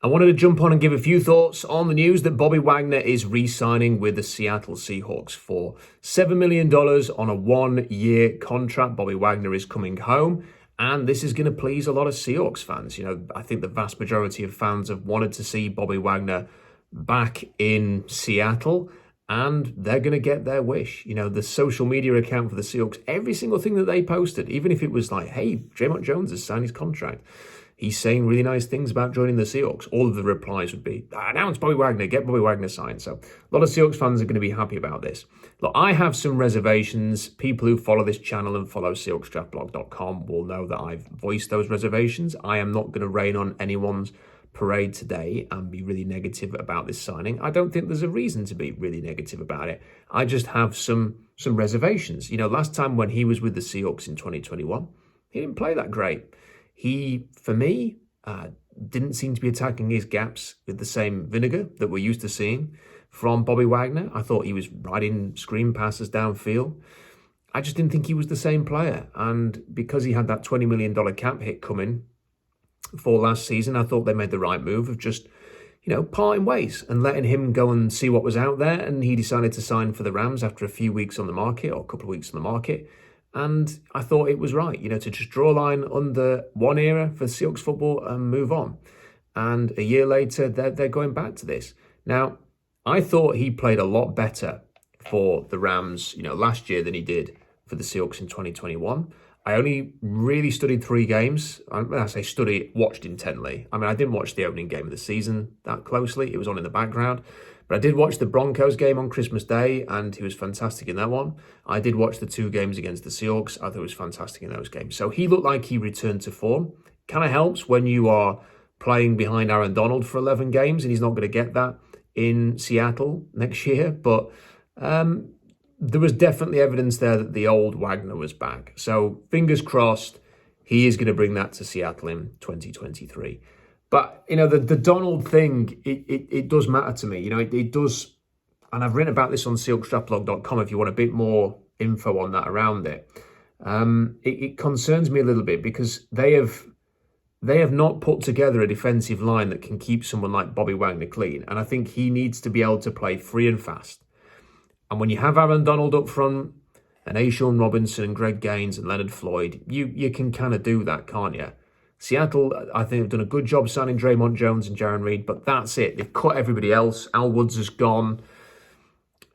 I wanted to jump on and give a few thoughts on the news that Bobby Wagner is re-signing with the Seattle Seahawks for $7 million on a 1-year contract. Bobby Wagner is coming home, and this is going to please a lot of Seahawks fans. I think the vast majority of fans have wanted to see Bobby Wagner back in Seattle, and they're going to get their wish. The social media account for the Seahawks, every single thing that they posted, even if it was like, hey, Draymond Jones has signed his contract, he's saying really nice things about joining the Seahawks, all of the replies would be, announce Bobby Wagner, get Bobby Wagner signed. So a lot of Seahawks fans are going to be happy about this. Look, I have some reservations. People who follow this channel and follow SeahawksDraftBlog.com will know that I've voiced those reservations. I am not going to rain on anyone's parade today and be really negative about this signing. I don't think there's a reason to be really negative about it. I just have some reservations. Last time when he was with the Seahawks in 2021, he didn't play that great. He, for me, didn't seem to be attacking his gaps with the same vinegar that we're used to seeing from Bobby Wagner. I thought he was riding screen passes downfield. I just didn't think he was the same player. And because he had that $20 million cap hit coming for last season, I thought they made the right move of just, parting ways and letting him go and see what was out there. And he decided to sign for the Rams after a few weeks on the market, or a couple of weeks on the market. And I thought it was right, to just draw a line under one era for Seahawks football and move on. And a year later, they're going back to this. Now, I thought he played a lot better for the Rams, last year than he did for the Seahawks in 2021. I only really studied 3 games. When I say study, watched intently. I didn't watch the opening game of the season that closely. It was on in the background. But I did watch the Broncos game on Christmas Day, and he was fantastic in that one. I did watch the 2 games against the Seahawks. I thought he was fantastic in those games. So he looked like he returned to form. Kind of helps when you are playing behind Aaron Donald for 11 games, and he's not going to get that in Seattle next year. But there was definitely evidence there that the old Wagner was back. So fingers crossed, he is going to bring that to Seattle in 2023. But, the Donald thing, it does matter to me. It does, and I've written about this on SeahawksDraftBlog.com if you want a bit more info on that around it. It concerns me a little bit because they have not put together a defensive line that can keep someone like Bobby Wagner clean. And I think he needs to be able to play free and fast. And when you have Aaron Donald up front, and Ashawn Robinson and Greg Gaines and Leonard Floyd, you can kind of do that, can't you? Seattle, I think, have done a good job signing Draymond Jones and Jarran Reed, but that's it. They've cut everybody else. Al Woods has gone.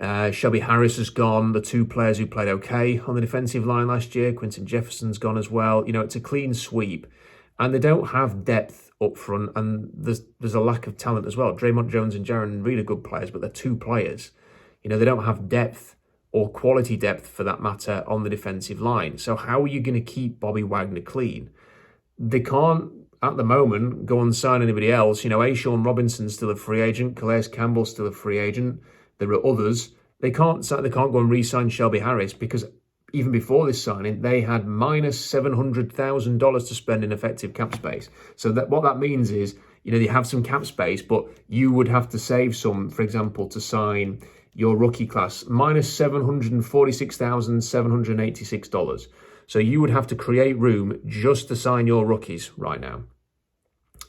Shelby Harris has gone. The 2 players who played okay on the defensive line last year, Quinton Jefferson's gone as well. It's a clean sweep. And they don't have depth up front, and there's a lack of talent as well. Draymond Jones and Jarran Reed are good players, but they're 2 players. They don't have depth or quality depth, for that matter, on the defensive line. So how are you going to keep Bobby Wagner clean? They can't, at the moment, go and sign anybody else. Ashawn Robinson's still a free agent. Calais Campbell's still a free agent. There are others. They can't go and re-sign Shelby Harris because even before this signing, they had minus $700,000 to spend in effective cap space. So what that means is, you have some cap space, but you would have to save some, for example, to sign your rookie class, minus $746,786. So you would have to create room just to sign your rookies right now.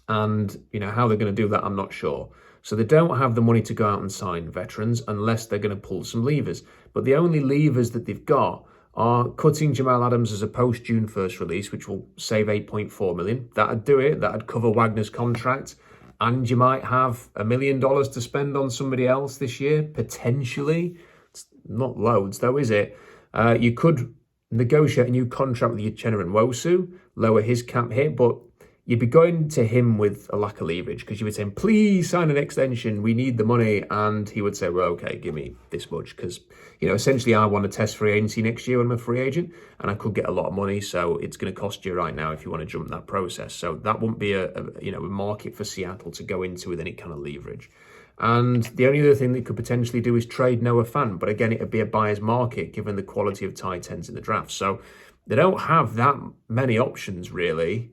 And, how they're going to do that, I'm not sure. So they don't have the money to go out and sign veterans unless they're going to pull some levers. But the only levers that they've got are cutting Jamal Adams as a post-June 1st release, which will save $8.4 million. That'd do it. That'd cover Wagner's contract. And you might have $1 million to spend on somebody else this year, potentially. It's not loads, though, is it? You could negotiate a new contract with Uchenna and Nwosu, lower his cap hit, but you'd be going to him with a lack of leverage because you would say, please sign an extension, we need the money. And he would say, well, okay, give me this much because, essentially I want to test free agency next year when I'm a free agent and I could get a lot of money. So it's going to cost you right now if you want to jump that process. So that wouldn't be a market for Seattle to go into with any kind of leverage. And the only other thing they could potentially do is trade Noah Fant. But again, it'd be a buyer's market given the quality of tight ends in the draft. So they don't have that many options really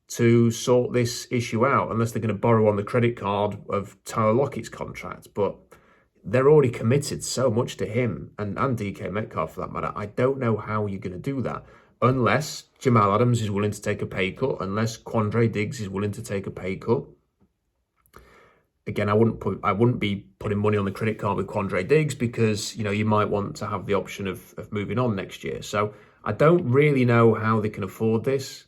to sort this issue out unless they're going to borrow on the credit card of Tyler Lockett's contract. But they're already committed so much to him and DK Metcalf for that matter. I don't know how you're going to do that unless Jamal Adams is willing to take a pay cut, unless Quandre Diggs is willing to take a pay cut. Again, I wouldn't be putting money on the credit card with Quandre Diggs because, you might want to have the option of moving on next year. So I don't really know how they can afford this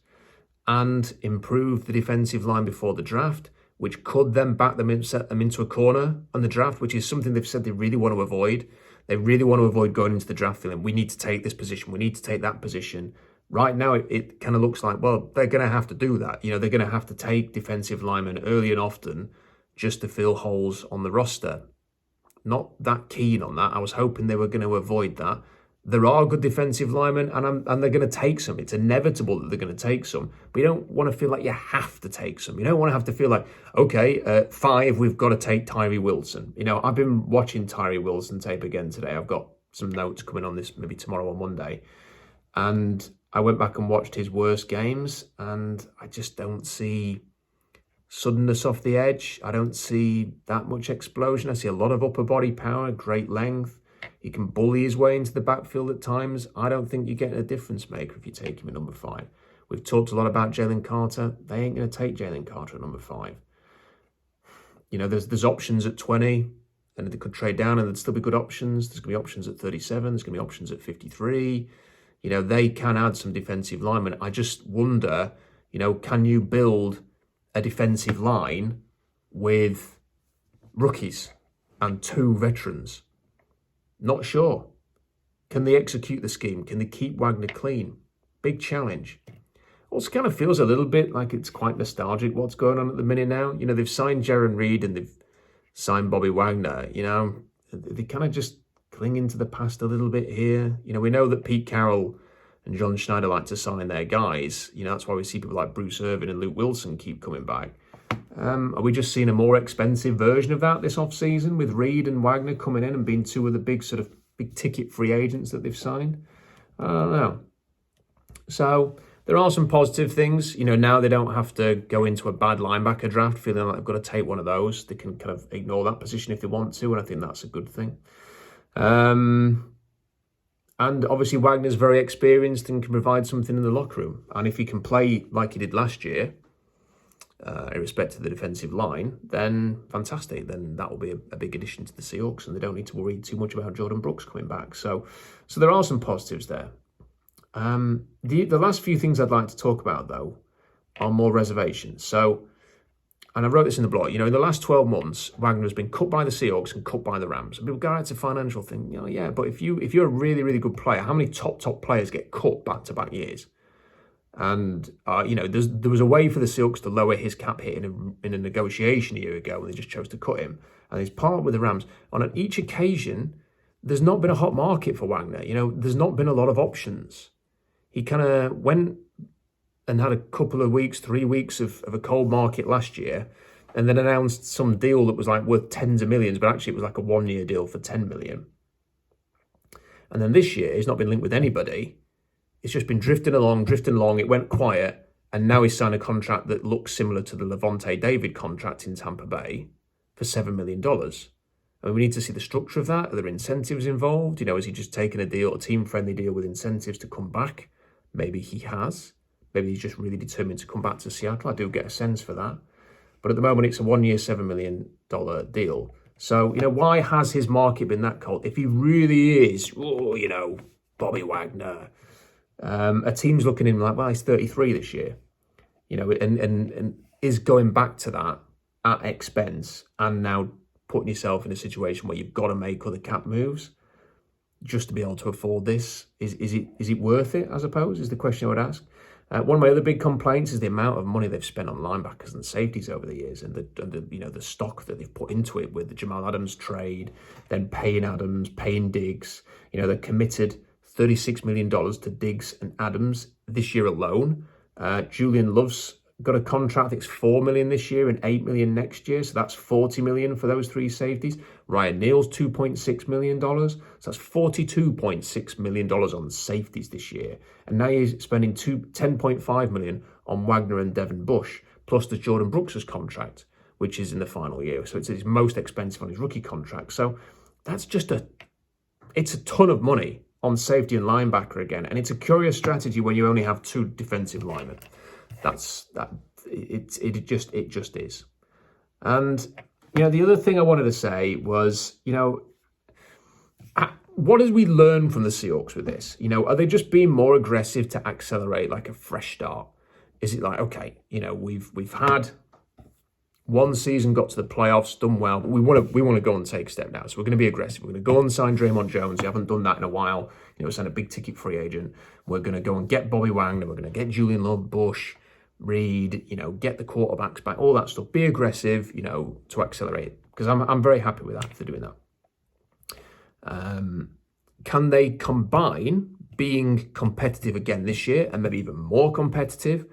and improve the defensive line before the draft, which could then back them in, set them into a corner on the draft, which is something they've said they really want to avoid. They really want to avoid going into the draft feeling, we need to take this position, we need to take that position. Right now, it kind of looks like, well, they're going to have to do that. They're going to have to take defensive linemen early and often just to fill holes on the roster. Not that keen on that. I was hoping they were going to avoid that. There are good defensive linemen, and they're going to take some. It's inevitable that they're going to take some. But you don't want to feel like you have to take some. You don't want to have to feel like, okay, 5, we've got to take Tyree Wilson. I've been watching Tyree Wilson tape again today. I've got some notes coming on this maybe tomorrow or Monday. And I went back and watched his worst games, and I just don't see suddenness off the edge. I don't see that much explosion. I see a lot of upper body power, great length. He can bully his way into the backfield at times. I don't think you're getting a difference maker if you take him at number 5. We've talked a lot about Jalen Carter. They ain't going to take Jalen Carter at number 5. There's options at 20, and they could trade down and there'd still be good options. There's going to be options at 37. There's going to be options at 53. They can add some defensive linemen. I just wonder, can you build a defensive line with rookies and 2 veterans? Not sure. Can they execute the scheme? Can they keep Wagner clean? Big challenge. Also kind of feels a little bit like it's quite nostalgic what's going on at the minute now. They've signed Jaron Reed and they've signed Bobby Wagner. They kind of just cling into the past a little bit here. We know that Pete Carroll and John Schneider like to sign their guys. That's why we see people like Bruce Irvin and Luke Wilson keep coming back. Are we just seeing a more expensive version of that this offseason with Reed and Wagner coming in and being 2 of the big ticket free agents that they've signed? I don't know. So there are some positive things. Now they don't have to go into a bad linebacker draft feeling like they've got to take one of those. They can kind of ignore that position if they want to, and I think that's a good thing. And obviously Wagner's very experienced and can provide something in the locker room. And if he can play like he did last year, irrespective of the defensive line, then fantastic. Then that will be a big addition to the Seahawks, and they don't need to worry too much about Jordan Brooks coming back. So there are some positives there. The last few things I'd like to talk about, though, are more reservations. And I wrote this in the blog, in the last 12 months, Wagner has been cut by the Seahawks and cut by the Rams. And people go, it's a financial thing. Yeah, but if you're a really, really good player, how many top players get cut back-to-back years? And, there was a way for the Seahawks to lower his cap hit in a negotiation a year ago, and they just chose to cut him. And he's partnered with the Rams. On each occasion, there's not been a hot market for Wagner. There's not been a lot of options. He kind of went and had a couple of weeks, 3 weeks of a cold market last year, and then announced some deal that was like worth tens of millions, but actually it was like a 1-year deal for 10 million. And then this year, he's not been linked with anybody. It's just been drifting along. It went quiet, and now he's signed a contract that looks similar to the Levante David contract in Tampa Bay for $7 million. And we need to see the structure of that. Are there incentives involved? Is he just taking a team-friendly deal with incentives to come back? Maybe he has. Maybe he's just really determined to come back to Seattle. I do get a sense for that. But at the moment, it's a 1-year, $7 million deal. So, why has his market been that cold? If he really is, Bobby Wagner, a team's looking at him like, well, he's 33 this year, and is going back to that at expense and now putting yourself in a situation where you've got to make other cap moves just to be able to afford this. Is it worth it, I suppose, is the question I would ask. One of my other big complaints is the amount of money they've spent on linebackers and safeties over the years, and the stock that they've put into it with the Jamal Adams trade, then paying Adams, paying Diggs. They're committed $36 million to Diggs and Adams this year alone. Julian Love's got a contract, I think it's $4 million this year and $8 million next year. So that's $40 million for those 3 safeties. Ryan Neal's $2.6 million. So that's $42.6 million on safeties this year. And now he's spending $10.5 million on Wagner and Devin Bush, plus the Jordan Brooks' contract, which is in the final year. So it's his most expensive on his rookie contract. So that's it's a ton of money on safety and linebacker again. And it's a curious strategy when you only have 2 defensive linemen. It just is. And, the other thing I wanted to say was, what did we learn from the Seahawks with this? Are they just being more aggressive to accelerate like a fresh start? Is it like, okay, we've had one season, got to the playoffs, done well, but we want to go and take a step now. So we're going to be aggressive. We're going to go and sign Draymond Jones. We haven't done that in a while. Sign a big ticket free agent. We're going to go and get Bobby Wagner. We're going to get Julian Love, Bush, Reed. Get the quarterbacks back. All that stuff. Be aggressive. To accelerate. Because I'm very happy with that if they're doing that. Can they combine being competitive again this year and maybe even more competitive,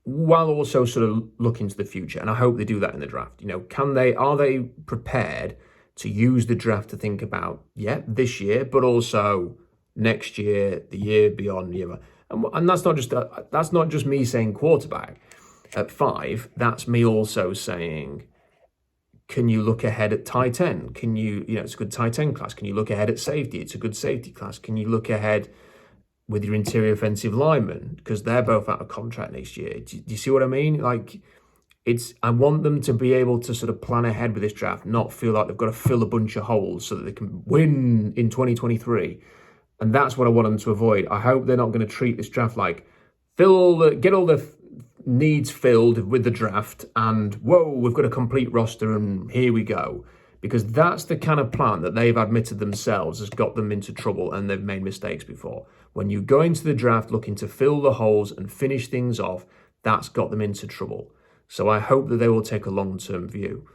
while also sort of looking to the future? And I hope they do that in the draft. Are they prepared to use the draft to think about, this year, but also next year, the year beyond, and that's not just me saying quarterback at 5. That's me also saying, can you look ahead at tight end? Can you, it's a good tight end class. Can you look ahead at safety? It's a good safety class. Can you look ahead with your interior offensive linemen? Because they're both out of contract next year. Do you see what I mean? I want them to be able to sort of plan ahead with this draft, not feel like they've got to fill a bunch of holes so that they can win in 2023. And that's what I want them to avoid. I hope they're not going to treat this draft like get all the needs filled with the draft and whoa, we've got a complete roster and here we go. Because that's the kind of plan that they've admitted themselves has got them into trouble, and they've made mistakes before. When you go into the draft looking to fill the holes and finish things off, that's got them into trouble. So I hope that they will take a long-term view.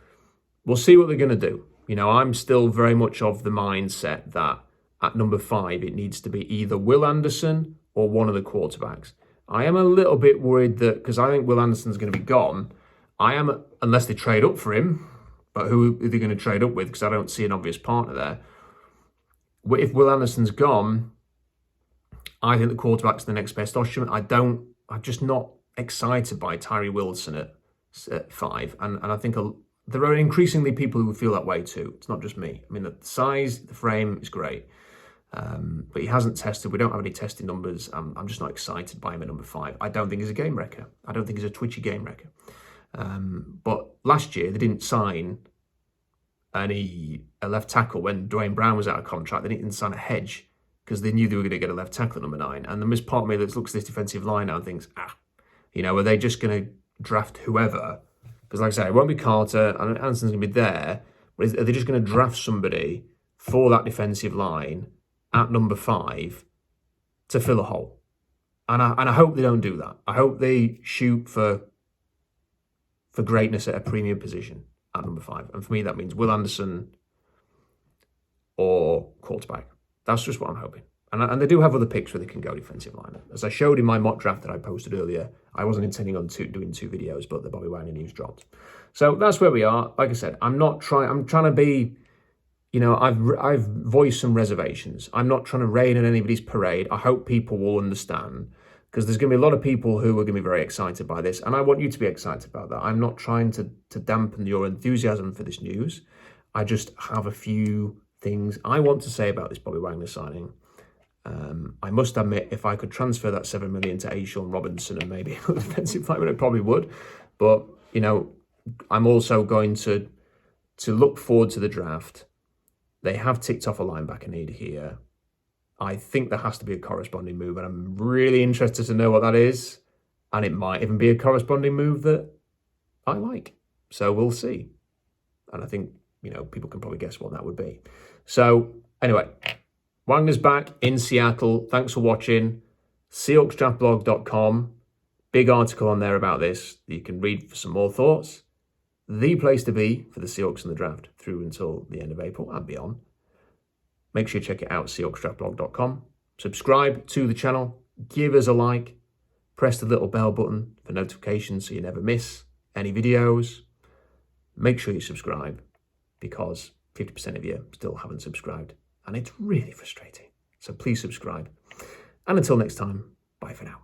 We'll see what they're going to do. I'm still very much of the mindset that at number 5, it needs to be either Will Anderson or one of the quarterbacks. I am a little bit worried that, because I think Will Anderson's going to be gone, unless they trade up for him, but who are they going to trade up with? Because I don't see an obvious partner there. If Will Anderson's gone, I think the quarterback's the next best option. I'm just not excited by Tyree Wilson at 5. And I think there are increasingly people who feel that way too. It's not just me. I mean, the size, the frame is great. But he hasn't tested. We don't have any testing numbers. I'm just not excited by him at number 5. I don't think he's a game wrecker. I don't think he's a twitchy game wrecker. But last year, they didn't sign a left tackle when Dwayne Brown was out of contract. They didn't sign a hedge because they knew they were going to get a left tackle at number 9. And there was part of me that looks at this defensive line now and thinks, are they just going to draft whoever? Because like I say, it won't be Carter and Anderson's going to be there. But are they just going to draft somebody for that defensive line at number 5 to fill a hole? And I hope they don't do that. I hope they shoot for greatness at a premium position at number 5. And for me, that means Will Anderson or quarterback. That's just what I'm hoping. And they do have other picks where they can go defensive line. As I showed in my mock draft that I posted earlier, I wasn't intending on doing 2 videos, but the Bobby Wagner news dropped. So that's where we are. Like I said, I'm trying to be, I've voiced some reservations. I'm not trying to rain on anybody's parade. I hope people will understand, because there's going to be a lot of people who are going to be very excited by this, and I want you to be excited about that. I'm not trying to dampen your enthusiasm for this news. I just have a few things I want to say about this Bobby Wagner signing. I must admit, if I could transfer that $7 million to Sean Robinson and maybe a defensive lineman, I probably would. But, I'm also going to look forward to the draft. They have ticked off a linebacker need here. I think there has to be a corresponding move, and I'm really interested to know what that is. And it might even be a corresponding move that I like. So we'll see. And I think, people can probably guess what that would be. So anyway, Wagner's back in Seattle. Thanks for watching. SeahawksDraftBlog.com. Big article on there about this that you can read for some more thoughts. The place to be for the Seahawks in the draft through until the end of April and beyond. Make sure you check it out, SeahawksDraftBlog.com. Subscribe to the channel. Give us a like. Press the little bell button for notifications so you never miss any videos. Make sure you subscribe, because 50% of you still haven't subscribed. And it's really frustrating. So please subscribe. And until next time, bye for now.